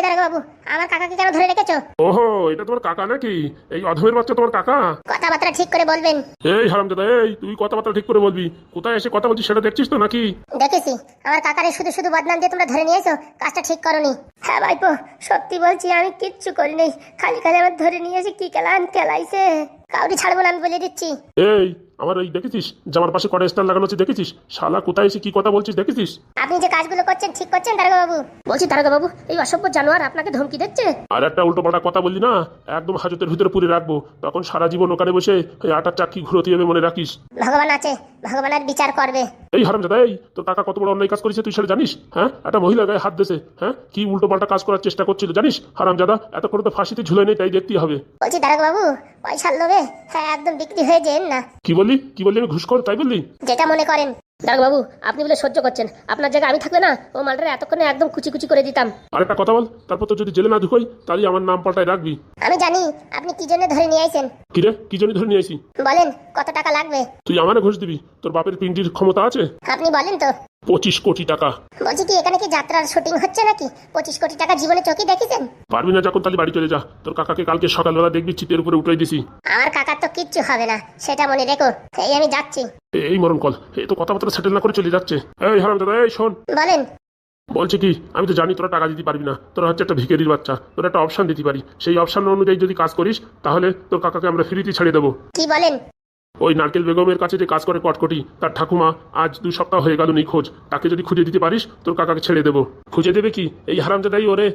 দারোগা বাবু, আমার কাকাকে কেন ধরে রেখেছো? ওহো, এটা তোমার কাকা নাকি? এই অধমের বাচ্চা তোমার কাকা? কথাবার্তা ঠিক করে বলবেন। এই হারামজাদা, এই তুই কথাবার্তা ঠিক করে বলবি। কোথায় এসে কথা বলছিস সেটা দেখছিস তো নাকি? দেখেছি, আমার কাকারে শুধু শুধু বদনাম দিয়ে তোমরা ধরে নিয়েছো, কাজটা ঠিক করনি। হ্যাঁ ভাইপো, সত্যি বলছি আমি কিচ্ছু করিনি, খালি খালি আমার ধরে নিয়ে এসে কি কেলান কেলাইছে। কাউরি ছাড়বো না, আমি বলে দিচ্ছি। এই আমার এই দেখেছিস জামার পাশে কটা স্টার লাগানো আছে দেখেছিস? শালা কোথায় এসে কি কথা বলছিস দেখেছিস? আপনি যে কাজগুলো করছেন ঠিক করছেন দারোগা বাবু? বলছি দারোগা বাবু, এই অসভ্য জানোয়ার আপনাকে ধমকি দিচ্ছে। আর একটা উল্টো পাল্টা কথা বললি না, একদম হাজতের ভিতরে পুরে রাখবো। তখন সারা জীবন ওখানে বসে ওই আটার চাকরি ঘুরোতে হবে, মনে রাখিস। ভগবান আছে, ভগবানের বিচার করবে। এই হারামজাদা, এই তোর কাকা কত বড় অন্যায় কাজ করেছে তুই সেটা জানিস? হ্যাঁ, একটা মহিলা গায়ে হাত দিয়েছে, হ্যাঁ, কি উল্টো পাল্টা কাজ করার চেষ্টা করছিল জানিস? হারামজাদা, এত করে তো ফাঁসিতে ঝুলে নেই, তাই দেখতেই হবে। বলছি দারোগা বাবু, পয়সার লোভে হ্যাঁ একদম বিক্রি হয়ে যেন না। কি বললি? কি বললি? আমি ঘুষখোর তাই বললি? যেটা মনে করেন। দারোগা বাবু, আপনি বলে সহ্য করছেন, আপনার জায়গায় আমি থাকলে না ও মালটারে এতক্ষণে একদম কুচি কুচি করে দিতাম। আরেকটা কথা বল, তারপর তো যদি জেলে না ঢুকোই তাহলে আমার নাম পাল্টায় রাখবি। আমি জানি আপনি কি জন্য ধরে নিয়ে আইছেন। কিরে, কি জন্য ধরে নিয়ে আসি? বলেন কত টাকা লাগবে? তুই আমারে ঘুষ দিবি? তোর বাপের পিন্ডির ক্ষমতা আছে? আপনি বলেন তো। 25 কোটি টাকা। বলছি কি এখানে কি যাত্রার শুটিং হচ্ছে নাকি? 25 কোটি টাকা জীবনে চোখে দেখেছেন? পারবি না যখন তাহলে বাড়ি চলে যা। তোর কাকাকে কালকে সকালবেলা দেখবি চিতের উপরে উঠাই দিছি। আমার কাকার তো কিচ্ছু হবে না, সেটা মনে রেখো। এই আমি যাচ্ছি। এই মরণ কল, এই তো কথাবার্তা সেটেল না করে চলে যাচ্ছে। এই হারামজাদা, এই শোন। বলেন। বলছি কি, আমি তো জানি তোরা টাকা দিতে পারবি না, তোরা হচ্ছে একটা ভিখারির বাচ্চা। তোরা একটা অপশন দিতে পারি, সেই অপশন অনুযায়ী যদি কাজ করিস তাহলে তোর কাকাকে আমরা ফ্রিতে ছেড়ে দেবো। কি বলেন? ওই নারকেল বেগমের কাছে যে কাজ করে কটকটি, তার ঠাকুমা আজ 2 সপ্তাহ হয়ে গেল নিখোঁজ। তাকে যদি খুঁজে দিতে পারিস তোর কাকাকে ছেড়ে দেবো। খুঁজে দেবে কি? এই হারামজাদাই ওরে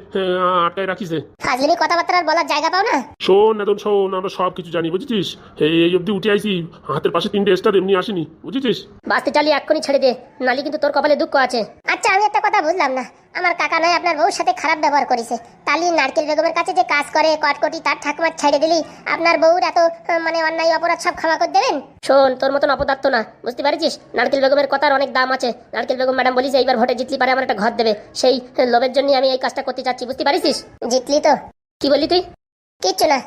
আটকায় রাখিছে। ফাজলিমি কথাবার্তা আর বলার জায়গা পাও না। শোন এখন শোন, আমরা সব কিছু জানি বুঝেছিস। এই অব্দি উঠে আইসি, হাতের পাশে 3টে স্টার এমনি আসেনি, বুঝেছিস? বাস্তি টালি এক্ষুনি ছেড়ে দে, নালি কিন্তু তোর কপালে দুঃখ আছে। আচ্ছা আমি একটা কথা বুঝলাম না, আমার কাকা নয় আপনার বউর সাথে খারাপ ব্যবহার করেছে, তালি নারকেল বেগমের কাছে যে কাজ করে কটকটি তার ঠাকুমার ছেড়ে দিলি আপনার বউর এত মানে অন্যায় অপরাধ সব ক্ষমা করে দেবেন? শোন, তোর মতন অপদার্থ না, বুঝতে পারছিস? নারকেল বেগমের কথার অনেক দাম আছে। নারকেল বেগম ম্যাডাম বলিস এইবার ভোটে জিতলি পারে আমার একটা ঘর দেবে, সেই লোভের জন্য আমি এই কাজটা করতে চাচ্ছি, বুঝতে পারছিস? জিতলি তো? কি বললি তুই? কিচ্ছু না।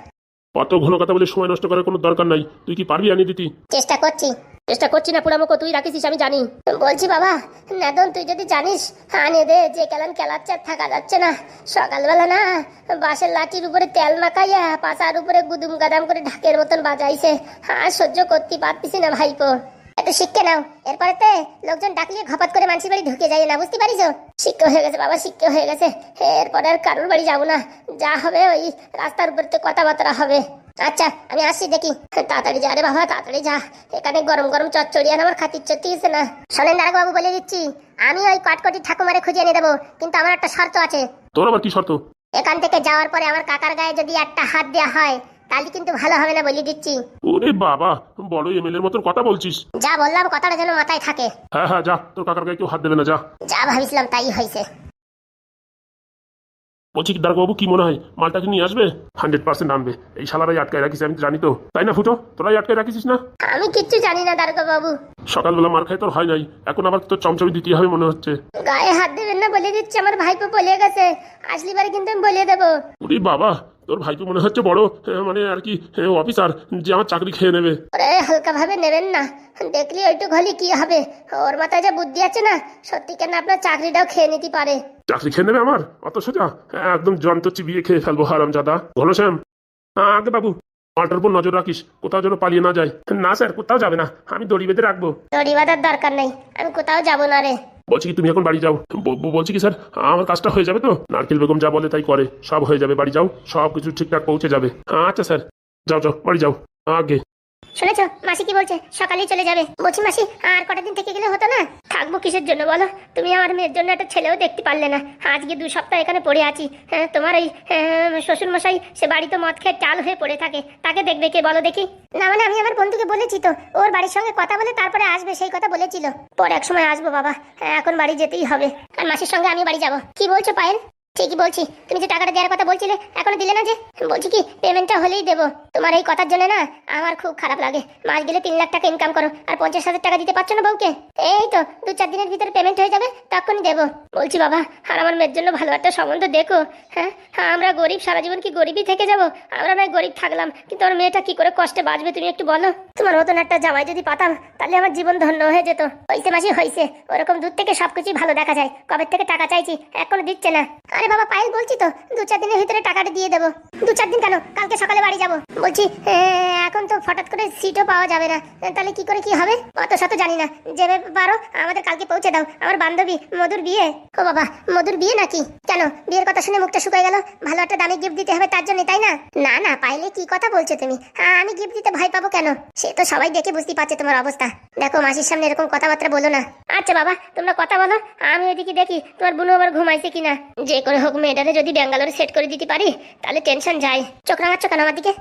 অত ঘন কথা বলে সময় নষ্ট করার কোনো দরকার নাই। তুই কি পারবি আনিয়ে দিতি? চেষ্টা করছি। চেষ্টা করছি না পুরামুখো, তুই রাখিস আমি জানি। বলছি বাবা নাদন, তুই যদি জানিস আনিয়ে দে, যে কেলান কেলাচ্ছে আর থাকা যাচ্ছে না। সকালবেলা না বাঁশের লাঠির উপরে তেল মাখাইয়া পাশার উপরে গুদুম গাদাম করে ঢাকের মতন বাজাইছে, আর সহ্য করতে পারতিস না ভাইপো। একটু শিক্ষা নাও, এরপরেতে লোকজন ডাকলে ঘপাত করে মানুষের বাড়ি ঢুকে যায় না, বুঝতে পারিস? শিক্ষা হয়ে গেছে বাবা, শিক্ষা হয়ে গেছে। এরপরে আর কারোর বাড়ি যাবো না, যা হবে ওই রাস্তার উপরে কথাবার্তা হবে। আচ্ছা আমি আসছি, দেখি। তাড়াতাড়ি যা রে বাবা, তাড়াতাড়ি যা, এখানে গরম গরম চচ্চড়ি আর আমার খাতির চড়তেছে না। শোনেন দারোগা বাবু, বলে দিচ্ছি আমি ওই কটকটি ঠাকুমারে খুঁজে এনে দেবো, কিন্তু আমার একটা শর্ত আছে। তোর আবার কি শর্ত? এখান থেকে যাওয়ার পরে আমার কাকার গায়ে যদি একটা হাত দেওয়া হয় তাহলে কিন্তু ভালো হবে না, বলে দিচ্ছি। ওরে বাবা, বড় এমএলএর মতন কথা বলছিস। যা বললাম কথাটা যেন মাথায় থাকে। হ্যাঁ হ্যাঁ, যা, তোর কাকার গায়ে কেউ হাত দেবে না, যা। যা ভাবিছিলাম তাই হয়েছে। বলছি কি দারোগাবু, কি মনে হয় মালটাকে নিয়ে আসবে? 100% আনবে। এই শালারাই আটকায় রাখিস, আমি জানি তো, তাই না ফুটো? তোরাই আটকায় রাখিস না? আমি কিচ্ছু জানি না দারোগা বাবু। সকালবেলা মার খাই তোর হয় নাই, এখন আবার তোর চমচমি দিতে হবে মনে হচ্ছে। গায়ে হাত দেবেন না বলে দিচ্ছি, আমার ভাইপো বলে গেছে, আসলি বারে কিন্তু আমি বলে দেবো। ওরে বাবা, তোর ভাইপো মনে হচ্ছে বড় মানে আর কি অফিসার, যে আমার চাকরি খেয়ে নেবে। ওরে হালকা ভাবে নেবেন না, দেখলি ওইটুক হলি কি হবে? ওর মাথায় যা বুদ্ধি আছে না, সত্যি কেন আপনার চাকরিটাও খেয়ে নিতে পারে। চাকরি খেয়ে নেবে আমার? অত সোজা? একদম জন্ত চিবিয়ে খেয়ে ফেলবো হারামজাদা। ঘনশ্যাম, আগে বাবু, মালটার উপর নজর রাখিস, কোথাও যেন পালিয়ে না যায়। না স্যার, কোথাও যাবে না, আমি দড়ি বেঁধে রাখবো। দড়ি বাঁধার দরকার নেই, আমি কোথাও যাবো না রে। বলছি কি তুমি এখন বাড়ি যাও? বলছি কি স্যার, আমার কাজটা হয়ে যাবে তো? নারকেল বেগম যা বলে তাই করে, সব হয়ে যাবে, বাড়ি যাও, সব কিছু ঠিকঠাক পৌঁছে যাবে। আচ্ছা স্যার, যাও যাও, বাড়ি যাও আগে। শুনেছো মাসি কি বলছে? সকালেই চলে যাবে। বলছি মাসি আর কটা দিন থেকে গেলে হতো না? থাকবো কিসের জন্য বলো? তুমি আমার মেয়ের জন্য একটা ছেলেও দেখতে পারলে না, আজকে 2 সপ্তাহ এখানে পড়ে আছি। হ্যাঁ, তোমার এই শ্বশুর মশাই সে বাড়িতে মদ খেয়ে চাল হয়ে পড়ে থাকে, তাকে দেখবে কে বলো দেখি? না মানে আমি আমার বন্ধুকে বলেছি তো, ওর বাড়ির সঙ্গে কথা বলে তারপরে আসবে, সেই কথা বলেছিল। পরে এক সময় আসবো বাবা, এখন বাড়ি যেতেই হবে, আর মাসির সঙ্গে আমি বাড়ি যাবো। কি বলছো পায়েল? ঠিকই বলছি, তুমি যে টাকাটা দেওয়ার কথা বলছিলে এখনো দিলে না যে? বলছি কি পেমেন্টটা হলেই দেবো। তোমার এই কথার জন্য না আমার খুব খারাপ লাগে। মাস গেলে 3 লাখ টাকা ইনকাম করো আর 50,000 টাকা দিতে পারছো না বউকে। এই তো 2-4 দিনের ভিতরে পেমেন্ট হয়ে যাবে, তখনই দেবো। বলছি বাবা, আর আমার মেয়ের জন্য ভালো একটা সম্বন্ধ দেখো। হ্যাঁ, আমরা গরিব, সারা জীবন কি গরিবই থেকে যাবো? আমরা নয় গরিব থাকলাম, কিন্তু আমার মেয়েটা কি করে কষ্টে বাঁচবে তুমি একটু বলো? তোমার মতন একটা জামাই যদি পাতাম তাহলে আমার জীবন ধন্য হয়ে যেত। হয়েছে মাসি হয়েছে, ওরকম দূর থেকে সবকিছুই ভালো দেখা যায়। কবে থেকে টাকা চাইছি, এখনো দিচ্ছে না। আরে বাবা পায়েল, বলছি তো 2-4 দিনের ভিতরে টাকাটা দিয়ে দেবো। 2-4 দিন কেন, কালকে সকালে বাড়ি যাব। বলছি এখন তো হঠাৎ করে সিটও পাওয়া যাবে না, তাহলে কি করে কি হবে অত শত জানি না। যেভাবে পারো আমাদের কালকে পৌঁছে দাও। আমার বান্ধবী মধুর বিয়ে। ও বাবা, মধুর বিয়ে নাকি? কেন, বিয়ের কথা শুনে মুখটা শুকিয়ে গেল? ভালো একটা দামি গিফট দিতে হবে তার জন্য, তাই না? না না পাইলে, কি কথা বলছো তুমি? আমি গিফট দিতে ভয় পাবো কেন? সে তো সবাই দেখে বুঝতে পারছে তোমার অবস্থা। দেখো, মাসির সামনে এরকম কথাবার্তা বলো না। আচ্ছা বাবা, তোমরা কথা বলো, আমি ওইদিকে দেখি তোমার বুনু আবার ঘুমাইছে কিনা। যে করে হোক মেয়েটারে যদি ব্যাঙ্গালোরে সেট করে দিতে পারি তাহলে টেনশন যায়। চোখ রাঙাচ্ছ কেন আমার দিকে?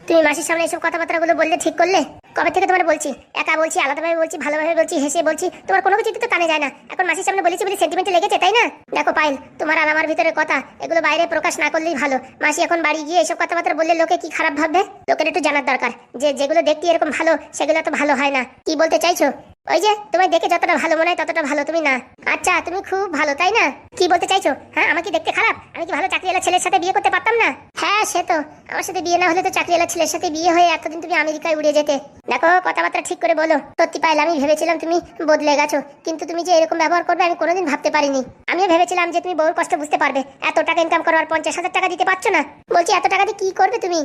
তুমি মাসির সামনে এসব কথাবার্তাগুলো বললে ঠিক করলে? কবে থেকে তোমার বলছি, একা বলছি, আলাদাভাবে বলছি, ভালোভাবে বলছি, হেসে বলছি, তোমার কোনো কিছু তো কানে যায় না। এখন মাসির সামনে বলেছি বলে সেন্টিমেন্টে লেগেছে, তাই না? দেখো পাইল, তোমার আর আমার ভিতরে কথা, এগুলো বাইরে প্রকাশ না করলেই ভালো। মাসি এখন বাড়ি গিয়ে এসব কথাবার্তা বললে লোকে কি খারাপ ভাববে? লোকের একটু জানার দরকার যে যেগুলো দেখতে এরকম ভালো সেগুলো তো ভালো হয় না। কি বলতে চাইছো? ওই যে তোমায় দেখে যতটা ভালো মনে হয় ততটা ভালো তুমি না। আচ্ছা, তুমি খুব ভালো, তাই না? কি বলতে চাইছো? হ্যাঁ, আমাকে দেখতে খারাপ? আমি কি ভালো চাকরিওয়ালা ছেলের সাথে বিয়ে করতে পারতাম না? হ্যাঁ, সে তো আমার সাথে বিয়ে না হলে তো চাকরিওয়ালা ছেলের সাথে বিয়ে হয়ে এতদিন তুমি আমেরিকায় উড়ে যেতে। দেখো, কথাবার্তা ঠিক করে বলো। সত্যি পাইল, আমি ভেবেছিলাম তুমি বদলে গেছো, কিন্তু তুমি যে এরকম ব্যবহার করবে আমি কোনোদিন ভাবতে পারিনি। আমিও ভেবেছিলাম যে তুমি বউর কষ্ট বুঝতে পারবে। এত টাকা ইনকাম করো আর 50,000 টাকা দিতে পারছো না। বলছি এত টাকা দিয়ে কি করবে তুমি?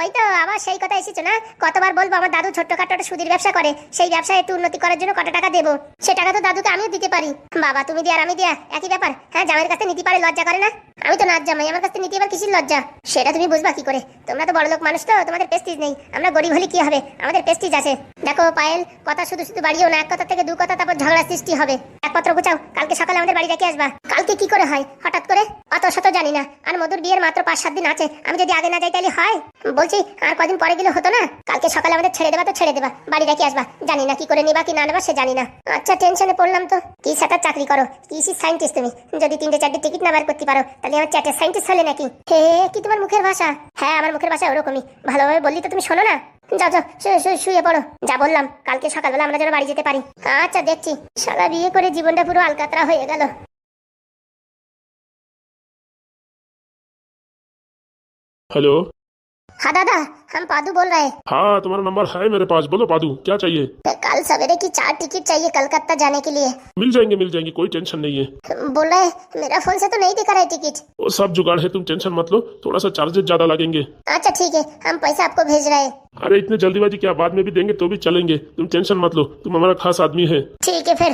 এই তো আবার সেই কথা এসেছো না? কতবার বলবো আমার দাদু ছোট্টখাটো একটা সুদির ব্যবসা করে, সেই ব্যবসায় একটু উন্নতি করার জন্য কত টাকা দেবো। সে টাকা তো দাদুকে আমিও দিতে পারি। বাবা, তুমি দিয়ে আর আমি দিয়া একই ব্যাপার? হ্যাঁ, জামাইয়ের কাছে নিতে পারে, লজ্জা করে না? আমি তো নাচ জামাই, আমার কাছে নিতে এবার কিসের লজ্জা? সেটা তুমি বুঝবা কি করে? তোমরা তো বড়লোক মানুষ, তো তোমাদের প্রেস্টিজ নেই। আমরা গরিব হলে কি হবে, আমাদের প্রেস্টিজ আছে। দেখো পায়েল, কথা শুধু শুধু বাড়িও না, এক কথা থেকে 2 কথা, তারপর ঝগড়া সৃষ্টি হবে। একপত্র গুছাও, কালকে সকালে আমাদের বাড়ি রেখে আসবা। কালকে কি করে হয় হঠাৎ করে? অত শত জানি না। আর মধুর বিয়ের মাত্র 5-7 দিন আছে, আমি যদি আগে না যাই তাহলে হয়? বলছি আর কদিন পরে গেলে হতো না? কালকে সকালে আমাদের ছেড়ে দেবা তো ছেড়ে দেবা, বাড়ি রেখে আসবা। জানি না কি করে নিবা কি না নেবা, সে জানি না। আচ্ছা, টেনশনে পড়লাম তো। কি সেটার চাকরি করো? কিসি সায়েন্টিস্ট তুমি? যদি 3-4টে টিকিট না বের করতে পারো তাহলে আমার চ্যাটের সায়েন্টিস্ট হলে নাকি? হে, কি তোমার মুখের ভাষা? হ্যাঁ, আমার মুখের ভাষা ওরকমই। ভালোভাবে বললি তো তুমি শোনো না। যাও যাও, শুয়ে পড়ো। যা বললাম, কালকে সকালবেলা আমরা যেন বাড়ি যেতে পারি। আচ্ছা, দেখছি। শালা বিয়ে করে জীবনটা পুরো আলকাতরা হয়ে গেল। हेलो। हाँ दादा, हम पादू बोल रहे हैं। हाँ, तुम्हारा नंबर है मेरे पास। बोलो पादू, क्या चाहिए? तो कल सवेरे की 4 टिकट चाहिए कलकत्ता जाने के लिए। मिल जाएंगे, कोई टेंशन नहीं है। बोल रहे हैं, मेरा फोन से तो नहीं दिखा रहा है टिकट। वो सब जुगाड़ है, तुम टेंशन मत लो। थोड़ा सा चार्जेस ज्यादा लगेंगे। अच्छा ठीक है, हम पैसा आपको भेज रहे हैं। अरे इतने जल्दीबाजी क्या, बाद में भी देंगे तो भी चलेंगे। तुम टेंशन मत लो, तुम हमारा खास आदमी है। ठीक है फिर,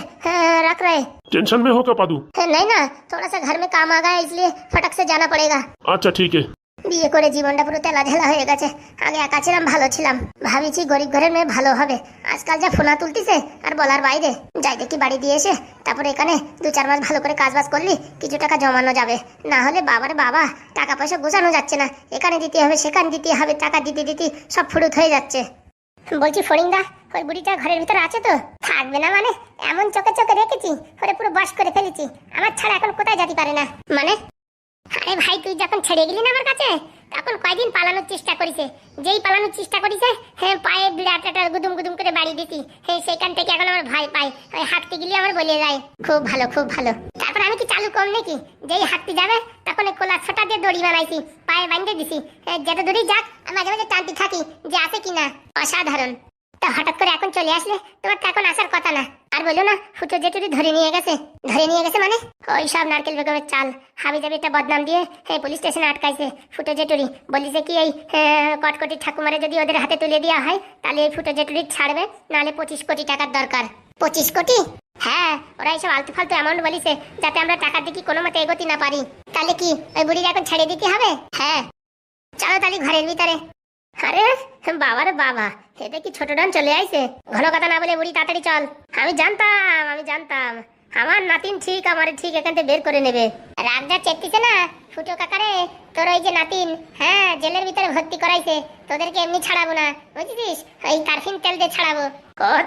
रख रहे हैं। टेंशन में हो क्या पादू? नहीं ना, थोड़ा सा घर में काम आ गया, इसलिए फटक से जाना पड़ेगा। अच्छा ठीक है। বিয়ে করে জীবনটা পুরো তেলাঢেলা হয়ে গেছে। আগে একা ছিলাম, ভালো ছিলাম, ভাবিছি গরিব ঘরের মেয়ে ভালো হবে। আজকাল যা ফোনা তুলতিছে আর বলার বাইরে। যাই দেখি বাড়ি দিয়ে এসে তারপরে এখানে 2-4 মাস ভালো করে কাজবাজ করলি কিছু টাকা জমানো যাবে। না হলে বাবারে বাবা, টাকা পয়সা গোছানো যাচ্ছে না। এখানে দিতে হবে, সেখানে দিতে হবে, টাকা দিতে দিতে সব ফুরুত হয়ে যাচ্ছে। বলছি ফরিংদা, ওই বুড়িটা ঘরের ভিতরে আছে তো? থাকবে না মানে? এমন চোখে চোখে রেখেছি, ওরে পুরো বশ করে ফেলেছি। আমার ছাড়া এখন কোথায় যেতে পারে না। মানে? আরে ভাই, তুই যখন ছেড়ে গেলি না আমার কাছে, তখন কয়দিন পালানোর চেষ্টা করিছে। যেই পালানোর চেষ্টা করিছে, হ্যাঁ, পায়ে বিরাট একটা গুদুম গুদুম করে বাড়ি দিতি। হ্যাঁ, সেখান থেকে এখন আমার ভয় পাই। ওই হাঁটতে গেলে আমার বলে যায়। খুব ভালো, খুব ভালো। তারপর আমি কি চালু কম নাকি? যেই হাঁটতে যাবে তখন ওই কোলা ছোটা দিয়ে দড়ি বানাইছি, পায়ে বাঁধে দিছি। যেটা দড়ি যাক, আমি মাঝে মাঝে টানতে থাকি যে আছে কিনা। অসাধারণ। তা হঠাৎ করে এখন চলে আসলে? তোমার তো এখন আসার কথা না। আর বললো না ফুটো জেঠুরি ধরে নিয়ে গেছে। ধরে নিয়ে গেছে মানে? ওই সব নারকেল বেগমের চাল হাবি যাবি একটা বদনাম দিয়ে পুলিশ স্টেশনে আটকাইছে ফুটো জেঠুরি। বলিছে কি এই কটকটি ঠাকুমারে যদি ওদের হাতে তুলে দেওয়া হয় তাহলে এই ফুটো জেঠুরি ছাড়বে, নাহলে 25 কোটি টাকার দরকার। 25 কোটি? হ্যাঁ, ওরা এইসব আলতু ফালতু অ্যামাউন্ট বলিছে যাতে আমরা টাকার দিকে কোনো মতে এগোতে না পারি। তাহলে কি ওই বুড়ির এখন ছেড়ে দিতে হবে? হ্যাঁ, চলো তাহলে ঘরের ভিতরে। আরে বাবারে বাবা, এতে কি ছোট ডান চলে আইছে? ঘন কথা না বলে বুড়ি তাড়াতাড়ি চল। আমি জানতাম আমার নাতিন ঠিক আমার ঠিক এখান থেকে বের করে নেবে। রাগ যা চেপতিছে না ফুটো কাকারে, তোর ওই যে নাতিন, হ্যাঁ, জেলের ভিতরে ভর্তি করাইছে। তোদেরকে এমনি ছাড়াবো না, বুঝেছিস? এই কার্ফিন তেল দিয়ে ছাড়াবো।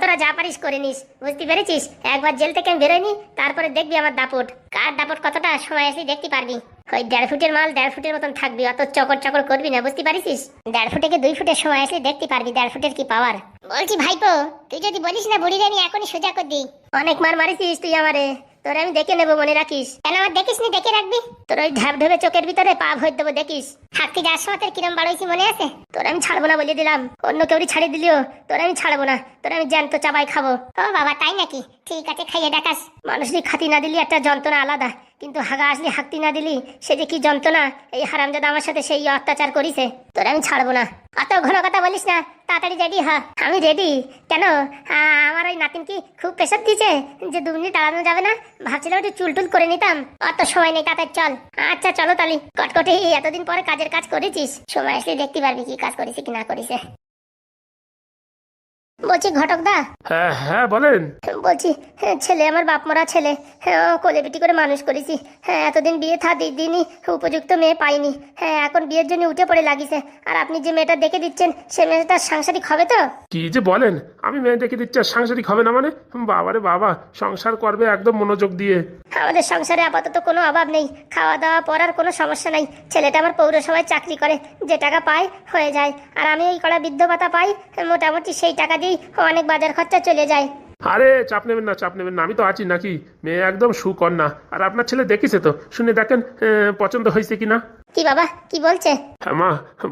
তোরা যা পারিস করে নিস, বুঝতে পেরেছিস? একবার জেল থেকে আমি বেরোয়নি, তারপরে দেখবি আমার দাপট। কার দাপট কতটা সময় আসলে দেখতে পারবি। ওই 1.5 ফুটের মাল 1.5 ফুটের মতন থাকবি, অত চকর চকর করবি না, বুঝতে পারিস? 1.5 ফুটে 2 ফুটের সময় আসলে দেখতে পারবি 1.5 ফুটের কি পাওয়ার। বলছি ভাইপো, তুই যদি বলিস না বুড়িরে আমি এখনই সোজা করে দিই। অনেক মার মারিছিস তুই আমারে, তোর আমি দেখে নেবো, মনে রাখিস। কেন আমার দেখিস নি? দেখে রাখবি। তোর ওই ঢাব ঢেবে চোখের ভিতরে পা ভর দেবো, দেখিস। হাঁটতে যাওয়ার সময় তোর কিরম বাড়াইছি মনে আছে? তোর আমি ছাড়বো না বলে দিলাম। অন্য কেউ ছাড়িয়ে দিলিও তোর আমি ছাড়বো না। তোর আমি জ্যান্ত চাবাই খাবো। ও বাবা, তাই নাকি? ঠিক আছে, খাইয়ে দেখাস। মানুষই খাতি না দিলি একটা যন্ত্রণা আলাদা। কিন্তু হাগা আসলি হাঁকতি না দিলি সে যে কি যন্ত্রণা, এই হারামজাদা আমার সাথে সেই অত্যাচার করিছে, তোরা আমি ছাড়বো না। অত ঘন কথা বলিস না, তাড়াতাড়ি রেডি হ। আমি রেডি কেন? আমার ওই নাতিন কি খুব প্রেশার দিয়েছে যে 2 মিনিট দাঁড়ানো যাবে না? ভাবছিলাম একটু চুল টুল করে নিতাম, অত সময় নেই, তাড়াতাড়ি চল। আচ্ছা চলো তালি। কটকটি এতদিন পরে কাজের কাজ করেছিস, সময় আসলে দেখতে পারবি কি কাজ করেছে কি না করেছে। বলছি ঘটকদা। হ্যাঁ হ্যাঁ বলেন। বলছি ছেলে আমার বাপ মরা ছেলে, কোলে পিটি করে মানুষ করেছি। এতদিন বিয়ে দিনই উপযুক্ত মেয়ে পাইনি। এখন বিয়ের জন্য উঠে পড়ে লাগিছে। আর আপনি যে মেয়েটা দেখে দিচ্ছেন সে মেয়েটা সাংসারিক হবে তো? কি যে বলেন, আমি মেয়ে দেখে দিচ্ছি আর সাংসারিক হবে না মানে? বাবারে বাবা, সংসার করবে একদম মনোযোগ দিয়ে। আমাদের সংসারে আপাতত কোনো অভাব নেই, খাওয়া দাওয়া পড়ার কোনো সমস্যা নাই। ছেলেটা আমার পৌরসভায় চাকরি করে, যে টাকা পায় হয়ে যায়। আর আমি এই কড়া বৃদ্ধ ভাতা পাই, মোটামুটি সেই টাকা দিয়েই অনেক বাজার খরচা চলে যায়। আরে চাপ নেবেন না, চাপ নেবেন না, আমি তো আছি নাকি। মেয়ে একদম সুকন্যা। আর আপনার ছেলে দেখেছে তো, শুনে দেখেন পছন্দ হয়েছে কিনা। কি বাবা কি বলছে? হ্যাঁ মা,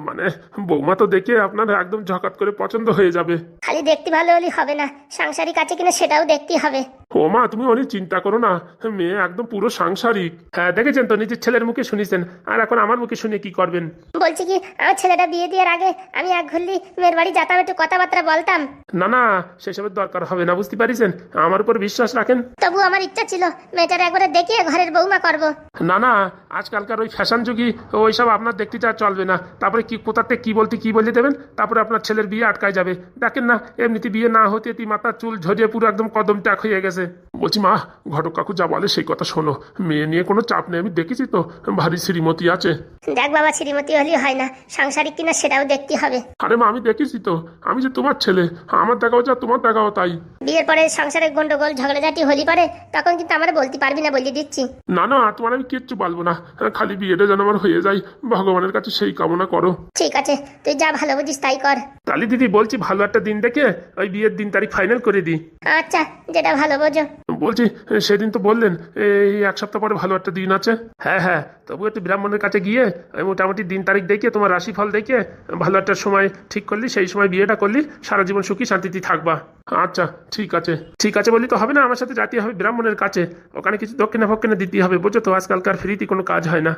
মানে বৌমা তো দেখে আপনার একদম ঝকাত করে পছন্দ হয়ে যাবে। খালি দেখতে ভালো হলে হবে না, সাংসারিক আছে কিনা সেটাও দেখতে হবে। ও মা, তুমি অনেক চিন্তা করো না, মেয়ে একদম পুরো সাংসারিক। হ্যাঁ দেখেছেন তো, নিজের ছেলের মুখে শুনেছেন, আর এখন আমার মুখে শুনে কি করবেন? বলছি কি, আমার ছেলেটা বিয়ে দেওয়ার আগে আমি এক ঘুরলি মেয়ের বাড়ি যেতাম, একটু কথাবার্তা বলতাম। না না, সেসবের দরকার হবে না, বুঝতে পারিছেন? আমার উপর বিশ্বাস রাখেন। তবু আমার ইচ্ছা ছিল মেয়েটার একবারে দেখিয়ে ঘরের বৌমা করব। না না, আজকালকার ওই ফ্যাশন যুগী ওইসব আপনার দেখতে চা চলবে না। তারপরে কি কোথাতে কি বলতে দেবেন, তারপরে আপনার ছেলের বিয়ে আটকায় যাবে। দেখেন না, এমনিতে বিয়ে না হতে মাথার চুল ঝরিয়ে পুরো একদম কদম ট্যাক হয়ে গেছে। বলছি মা, ঘটক কাকু যা বলে সেই কথা শোনো। মেয়ে নিয়ে কোনো চাপ নেই, আমি দেখেছি তো ভারী শ্রীমতী আছে। দেখ বাবা, শ্রীমতী হলেই হয় না, সাংসারিক কিনা সেটাও দেখতে হবে। আরে মা, আমি দেখেছি তো, আমি যে তোমার ছেলে, আমার দেখাও যা তোমার দেখাও তাই। বিয়ের পরে সংসারে গন্ডগোল ঝগড়াঝাটি হলি পারে, তখন কিন্তু আমার বলতে পারবি না, বলে দিচ্ছি। না না, তোমার আমি কিচ্ছু বলবো না, খালি বিয়েটা যেন আমার হয়ে যায়, ভগবানের কাছে সেই কামনা করো। ঠিক আছে, তুই যা ভালো বুঝিস তাই কর। তালি দিদি, বলছি ভালো একটা দিন দেখে ওই বিয়ের দিন তারিখ ফাইনাল করে দিই। আচ্ছা, যেটা ভালো বোঝো। বলছি সেদিন তো বললেন এই 1 সপ্তাহ পরে ভালো একটা দিন আছে। হ্যাঁ হ্যাঁ, তবু একটু ব্রাহ্মণের কাছে গিয়ে মোটামুটি দিন তারিখ দেখে তোমার রাশিফল দেখে ভালো একটা সময় ঠিক করলি, সেই সময় বিয়েটা করলি, সারা জীবন সুখী শান্তিতে থাকবা। আচ্ছা ঠিক আছে। ঠিক আছে বললি তো হবে না, আমার সাথে যেতে হবে ব্রাহ্মণের কাছে, ওখানে কিছু দক্ষিণা ফক্ষিণা দিতে হবে, বুঝছো তো? আজকালকার ফ্রিতে কোনো কাজ হয় না।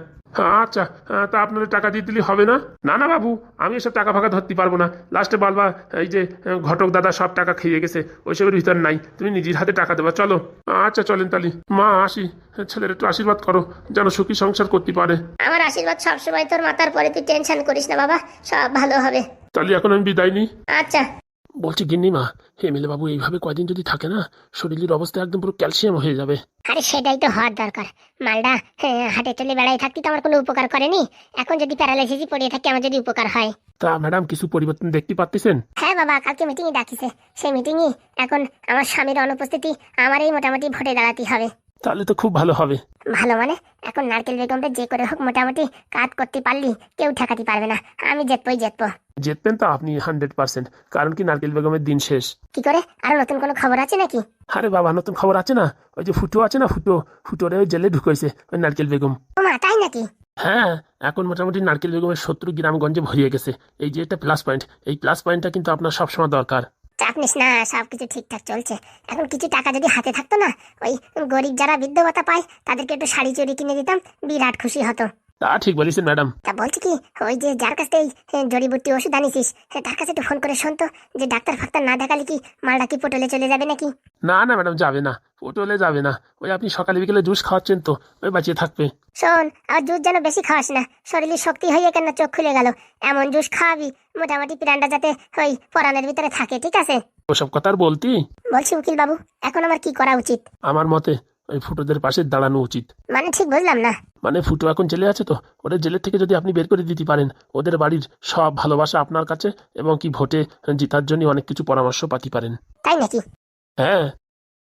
আচ্ছা, তা আপনাদের টাকা দিয়ে দিলে হবে না? না না বাবু, আমি এসব টাকা ফাঁকা ধরতে পারবো না। লাস্টে বলবা এই যে ঘটক দাদা সব টাকা খেয়ে গেছে, ওইসবের ভিতর নাই, তুমি নিজের হাতে টাকা দেবা। চলো। আচ্ছা চলেন তালি। মা আসি, ছেলের একটু আশীর্বাদ করো যেন সুখী সংসার করতে পারে। আমার আশীর্বাদ সবসময় তোর মাথার পরে, তুই টেনশন করিস না বাবা, সব ভালো হবে। তাহলে এখন আমি বিদায় নিই। আচ্ছা। বলছি গিন্নি মা, এমএলএ বাবু এইভাবে কয়দিন যদি থাকে না, শরীরের অবস্থা একদম পুরো ক্যালসিয়াম হয়ে যাবে। আরে সেটাই তো হওয়ার দরকার। মালটা হাটে চলে বেড়াই থাকতে তো আমার কোনো উপকার করেনি, এখন যদি প্যারালাইসিসই পড়িয়ে থাকে আমার যদি উপকার হয়। তা ম্যাডাম কিছু পরিবর্তন দেখতে পাচ্ছেন? হ্যাঁ বাবা, কালকে মিটিংয়ে ডাকিছে, সেই মিটিংয়ে এখন আমার স্বামীর অনুপস্থিতি আমারই মোটামুটি ভোটে দাঁড়াতে হবে। তাহলে তো খুব ভালো হবে। ভালো মানে, এখন নারকেল বেগমটা যে করে হোক মোটামুটি কাজ করতে পারলি কেউ ঠেকাতে পারবে না, আমি জিতবো। জিতবেন তো আপনি 100%, কারণ কি নারকেল বেগমের দিন শেষ। কি করে, আরো নতুন কোনো খবর আছে নাকি? আরে বাবা, নতুন খবর আছে না, ওই যে ফুটো আছে না, ফুটোরে ওই জেলে ঢুকাইছে ওই নারকেল বেগম। ও মা, তাই নাকি? হ্যাঁ, এখন মোটামুটি নারকেল বেগমের 70 গ্রামগঞ্জে ভরিয়ে গেছে। এই যে এটা প্লাস পয়েন্ট, এই প্লাস পয়েন্টটা কিন্তু আপনার সবসময় দরকার। চাপ নিস না, সবকিছু ঠিকঠাক চলছে। এখন কিছু টাকা যদি হাতে থাকতো না, ওই গরিব যারা বৃদ্ধ ভাতা পায় তাদেরকে একটু শাড়ি চুড়ি কিনে দিতাম, বিরাট খুশি হতো। তা ঠিক বলেছেন ম্যাডাম। তা বলছি কি, ওই যে যার কাছ থেকে জড়িবুটি ওষুধ আনিছিস, তার কাছে একটু ফোন করে শোন তো, যে ডাক্তার ফাক্তার না দেখালে কি মালটা কি পটলে চলে যাবে নাকি? না না ম্যাডাম, যাবে না, পটলে যাবে না। ওই আপনি সকালে বিকেলে জুস খাওয়াচ্ছেন তো, ওই বাঁচিয়ে থাকবে। শোন, আর জুস যেন বেশি খাওয়াস না, শরীরের শক্তি হয়ে কেন চোখ খুলে গেল, এমন জুস খাওয়াবি মোটামুটি প্রাণটা যাতে ওই পরানের ভিতরে থাকে, ঠিক আছে? ওসব কথা আর বলতি। বলছি উকিল বাবু, এখন আমার কি করা উচিত? আমার মতে ওই ফুটোদের পাশে দাঁড়ানো উচিত। মানে ঠিক বুঝলাম না। মানে ফুটো এখন জেলে আছে তো, ওদের জেলের থেকে যদি আপনি বের করে দিতে পারেন, ওদের বাড়ির সব ভালোবাসা আপনার কাছে, এবং কি ভোটে জিতার জন্য অনেক কিছু পরামর্শ পাতি পারেন। তাই নাকি? হ্যাঁ।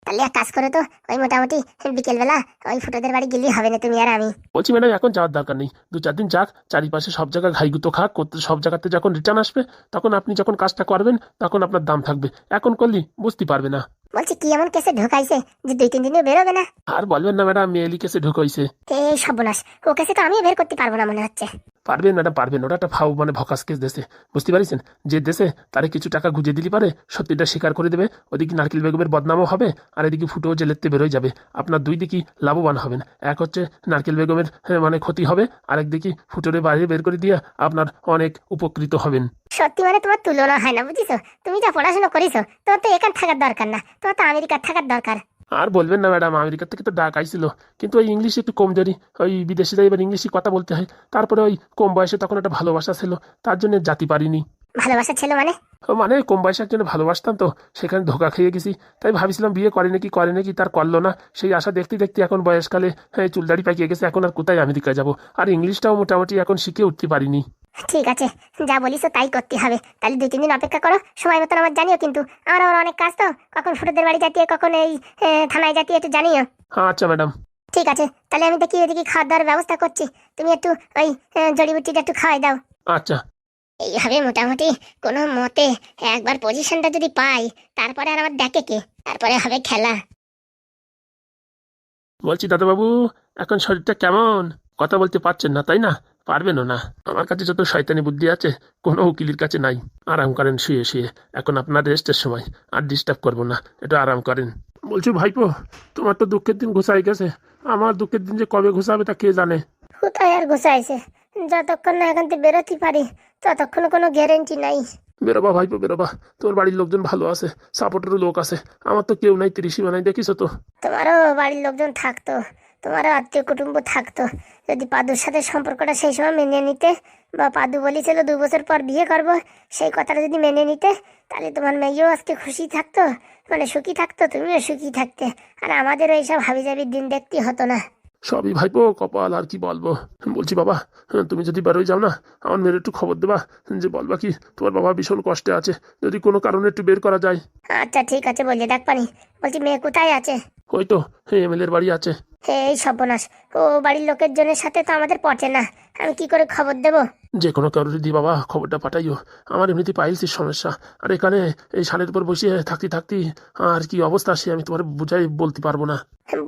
তাহলে এক কাজ করে তো, ওই মোটামুটি বিকেলবেলা ওই ফুটোদের বাড়ি গেলেই হবে না, তুমি আর আমি। বলছি ম্যাডাম, এখন যাওয়ার দরকার নেই, 2-4 দিন যাক, চারিপাশে সব জায়গায় ঘাইগুতো খাক করতে, সব জায়গাতে যখন রিটার্ন আসবে তখন আপনি যখন কাজটা করবেন তখন আপনার দাম থাকবে, এখন করলি বুঝতে পারবে না। বলছি কি এমন কেসে ঢোকাইছে যে 2-3 দিনে বেরোবে না? আর বলবেন না ম্যাডাম, মেয়েলি কেসে ঢুকাইছে। এই সর্বনাশ, ও কেসে তো আমি বের করতে পারবো না মনে হচ্ছে। পারবেন ম্যাডাম পারবেন, ওটা একটা ফাউ মানে ভকাস কেস দেশে, বুঝতে পারছেন? যে দেশে তারে কিছু টাকা গুঁজে দিলি পারে সত্যিটা স্বীকার করে দেবে, ওদিকে নারকেল বেগমের বদনামও হবে আর এদিকে ফুটেও জেলেতে বেরোয় যাবে। আপনার দুই দিকই লাভবান হবেন। এক হচ্ছে নারকেল বেগমের মানে ক্ষতি হবে, আরেক দিকে ফুটোরে বাইরে বের করে দিয়ে আপনার অনেক উপকৃত হবেন। সত্যি মানে তোমার তুলনা হয় না, বুঝিছো? তুমি যা পড়াশোনা করিছো, তোমার তো এখানে থাকার দরকার না, তোমার তো আমেরিকার থাকার দরকার। আর বলবেন না ম্যাডাম, আমেরিকা থেকে তো ডাক আইছিল, কিন্তু ওই ইংলিশ একটু কমজোরি, ওই বিদেশিরা এবার ইংলিশই কথা বলতে হয়। তারপরে ওই কম বয়সে তখন একটা ভালোবাসা ছিল, তার জন্য জাতি পারিনি। ভালোবাসা ছিল মানে? ও মানে কম বয়সে একজনে ভালোবাসতাম তো, সেখানে ধোকা খেয়ে গেছি। তাই ভাবছিলাম বিয়ে করে নাকি, তার করলো না। সেই আশা দেখতে দেখতে এখন বয়সকালে হ্যাঁ চুলদাড়ি পাকিয়ে গেছে, এখন আর কোথায় আমেরিকা যাব। আর ইংলিশটাও মোটামুটি এখন শিখে উঠতে পারিনি। ঠিক আছে, যা বলিস তাই করতে হবে। তাহলে 2-3 দিন অপেক্ষা করো, সময় মতন আমার জানিও কিন্তু। আমার অনেক কাজ তো, কখন ফুটোদের বাড়ি যাতে, কখন এই থানায় যাতে, একটু জানিও। আচ্ছা ম্যাডাম। ঠিক আছে, তাহলে আমি দেখি এদিকে খাওয়া দাওয়ার ব্যবস্থা করছি, তুমি একটু ওই জড়িবুটিটা একটু খাওয়াই দাও। আচ্ছা। এইভাবে মোটামুটি কোনো মতে একবার পজিশনটা যদি পাই, তারপরে আর আমার দেখে কে, তারপরে হবে খেলা। বলছি দাদাবাবু, এখন শরীরটা কেমন? কথা বলতে পারছেন না তাই না? পারবেনও না। আমার কাছে যত শয়তানি বুদ্ধি আছে কোনো উকিলের কাছে নাই। আরাম করেন শুয়ে শুয়ে, এখন আপনার রেস্টের সময়, আর ডিস্টার্ব করবো না, একটু আরাম করেন। বলছি ভাইপো, তোমার তো দুঃখের দিন ঘুষাই গেছে, আমার দুঃখের দিন যে কবে ঘুষাবে তা কে জানে। কোথায় আর ঘুষাইছে, যতক্ষণ না এখান থেকে বেরোতে পারি ততক্ষণ কোনো গ্যারেন্টি নাই। বেরোবা ভাইপো বেরোবা, তোর বাড়ির লোকজন ভালো আছে, সাপোর্টেরও লোক আছে, আমার তো কেউ নাই, ত্রিসীমা নাই, দেখিস তো। তোমারও বাড়ির লোকজন থাকতো, তোমারও আত্মীয় কুটুম্ব থাকতো, যদি পাদুর সাথে সম্পর্কটা সেই সময় মেনে নিতে, বা পাদু বলেছিল 2 বছর পর বিয়ে করব, সেই কথাটা যদি মেনে নিতে, তাহলে তোমার মেয়েও আজকে খুশি থাকতো, মানে সুখী থাকতো, তুমিও সুখী থাকতে, আর আমাদেরও এইসব হাবিজাবির দিন দেখতে হতো না। সবই ভাইপো কপাল, আর কি বলবো। বলছি বাবা, তুমি যদি বেরোয় যাও না, আমার মেয়ের একটু খবর দেবা, যে বলবা কি তোমার বাবা ভীষণ কষ্টে আছে, যদি কোনো কারণে একটু বের করা যায়। আচ্ছা ঠিক আছে, বলিয়ে দেখ পানি। বলছি মেয়ে কোথায় আছে? ওই তো এমএলএর বাড়ি আছে। এই সর্বনাশ, ও বাড়ির লোকের জনের সাথে তো আমাদের পটে না, আমি কি করে খবর দেবো? যে কোনো কারোর দিয়ে বাবা খবরটা পাঠাইও, আমার এমনিতে পাইলসির সমস্যা, আর এখানে এই শালের উপর বসে থাকতে আর কি অবস্থা সে আমি তোমার বুঝাই বলতে পারবো না।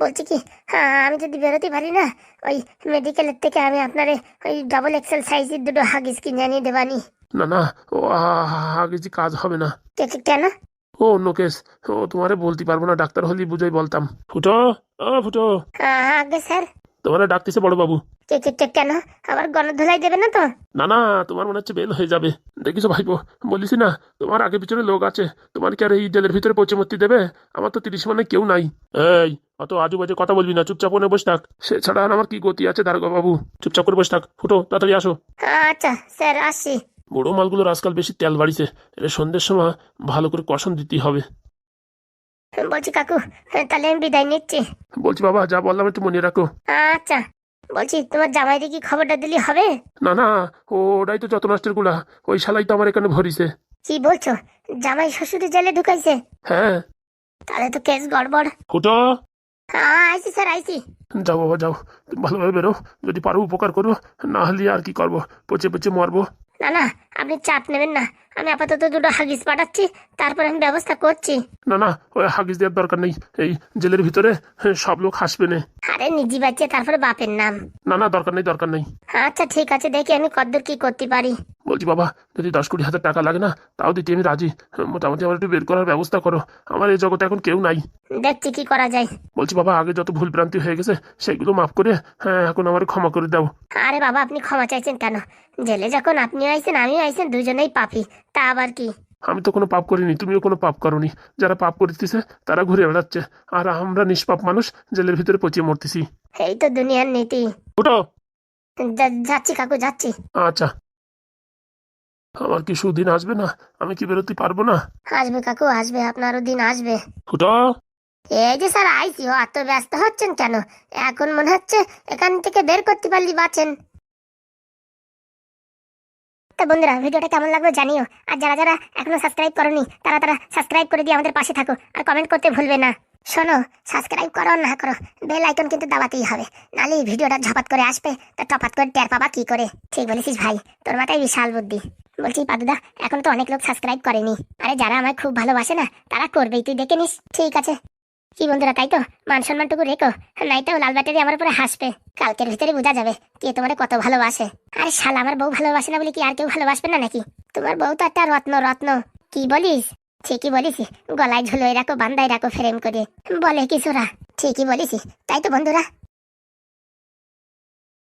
বলছি কি, হ্যাঁ আমি যদি বেরোতে পারি না, ওই মেডিকেলের থেকে আমি আপনারে ওই ডবল এক্সেল সাইজের 2 হাগিস কিনে আনিয়ে দেবানি। না না, ও আগে যে কাজ হবে না। কেন? ও অন্য কেস, ও তোমারে বলতে পারবো না, ডাক্তার হলেই বুঝাই বলতাম। ফুটো, ও ফুটো, আগে স্যার। তোমারে ডাকতেছে বড় বাবু। কেন? আবার গণধোলাই দেবে না তো? না না, তোমার মনে হচ্ছে বেল হয়ে যাবে। দেখিছো ভাইপো, বলিস না তোমার আগে পিছনে লোক আছে, তোমার কি আর এই জেলের ভিতরে পৌঁছে মরতে দেবে? আমার তো 30 মানে কেউ নাই। এই অত আজু বাজে কথা বলবি না, চুপচাপ মনে বসে থাক, সে ছাড়া আর আমার কি গতি আছে দারোগা বাবু? চুপচাপ করে বসে থাক, ফুটো তাড়াতাড়ি আসো। আচ্ছা স্যার, আসছি। বড় মালগুলোর আজকাল বেশি তেল বাড়িছে, এটা সন্ধ্যের সময় ভালো করে কষণ দিতে হবে। বলছি কাকু, তাহলে আমি বিদায় নিচ্ছি। বলছি বাবা, যা বললাম একটু মনে রাখো। আচ্ছা। বলছি তোমার জামাইরে কি খবরটা দিলি হবে? না না, ওটাই তো যত নষ্টের গুলা, ওই শালাই তো আমার এখানে ভরিছে। কি বলছো, জামাই শ্বশুরে জেলে ঢুকাইছে? হ্যাঁ। তাহলে তো কেস গড়বড়। ফুটো, আইসি স্যার, আইসি। যাও বাবা যাও, তুমি ভালোভাবে বেরো, যদি পারো উপকার করো, না হলে আর কি করবো, পচে পচে মরবো। না, আপনি চাপ নেবেন না, আমি আপাতত 2 হাগিস পাঠাচ্ছি, তারপর আমি ব্যবস্থা করছি। না না, ওই হাগিস দেওয়ার দরকার নেই, এই জেলের ভিতরে সব লোক হাসবে না। আরে নিজি বাচ্চা, তারপরে বাপের নাম। না না, দরকার নেই দরকার নেই। আচ্ছা ঠিক আছে, দেখি আমি কতদূর কি করতে পারি। বলছি বাবা, যদি 10-20 হাজার টাকা লাগে না, তাও দিতে আমি রাজি। মোটামুটি আমার একটু বের করার ব্যবস্থা করো, আমার এই জগতে এখন কেউ নাই। দেখছি কি করা যায়। বলছি বাবা, আগে যত ভুল ভ্রান্তি হয়ে গেছে সেগুলো মাফ করে হ্যাঁ এখন আমার ক্ষমা করে দাও। আরে বাবা, আপনি ক্ষমা চাইছেন কেন? জেলে যখন আপনিও আইছেন আমিও আইছেন, দুজনেই পাপী, তা আবার কি? আমি তো কোনো পাপ করিনি, তুমিও কোনো পাপ করনি। যারা পাপ করতেছে তারা ঘুরে বেড়াচ্ছে, আর আমরা নিষ্পাপ মানুষ জেলের ভিতরে পচিয়ে মরতেছি। এই তো দুনিয়ার নীতি। ওটা যাচ্ছি কাকু, যাচ্ছি। আচ্ছা, আমার কি সুদিন আসবে না? আমি কি বেরোতে পারবো না? আসবে কাকু, আসবে, আপনারও দিন আসবে। ফুটো, এই যে স্যার আইসি, অত ব্যস্ত হচ্ছেন কেন? এখন মনে হচ্ছে এখান থেকে বের করতে পারলি বাঁচেন। তো বন্ধুরা, ভিডিওটা কেমন লাগলো জানিও, আর যারা যারা এখনো সাবস্ক্রাইব করনি তারা সাবস্ক্রাইব করে দিয়ে আমাদের পাশে থাকো, আর কমেন্ট করতে ভুলবে না। শোনো, সাবস্ক্রাইব করো না করো, বেল আইকন কিন্তু দাবাতেই হবে, নাহলে এই ভিডিওটা ঝপাত করে আসবে, তা টপাত করে টের পাবা কি করে। ঠিক বলেছিস ভাই, তোর মাথায় বিশাল বুদ্ধি। বলছি পাদুদা, এখন তো অনেক লোক সাবস্ক্রাইব করেনি, আরে যারা আমায় খুব ভালোবাসে না তারা করবেই, তুই দেখে নিস। ঠিক আছে। কি বন্ধুরা, তাই তো? মান সম্মানটুকু রেখো, নাই তো লাল ব্যাটারি আমার উপরে হাসবে। কালকের ভিতরে বোঝা যাবে কে তোমারে কত ভালোবাসে। আরে শালা, আমার বউ ভালোবাসে না বলে কি আর কেউ ভালোবাসবে না নাকি? তোমার বউ তো একটা রত্ন রত্ন। কি বলিস? ঠিকই বলিস, গলায় ঝুলোয় রাখো, বান্দায় রাখো ফ্রেম করে, বলে কিছুরা। ঠিকই বলিস, তাই তো বন্ধুরা।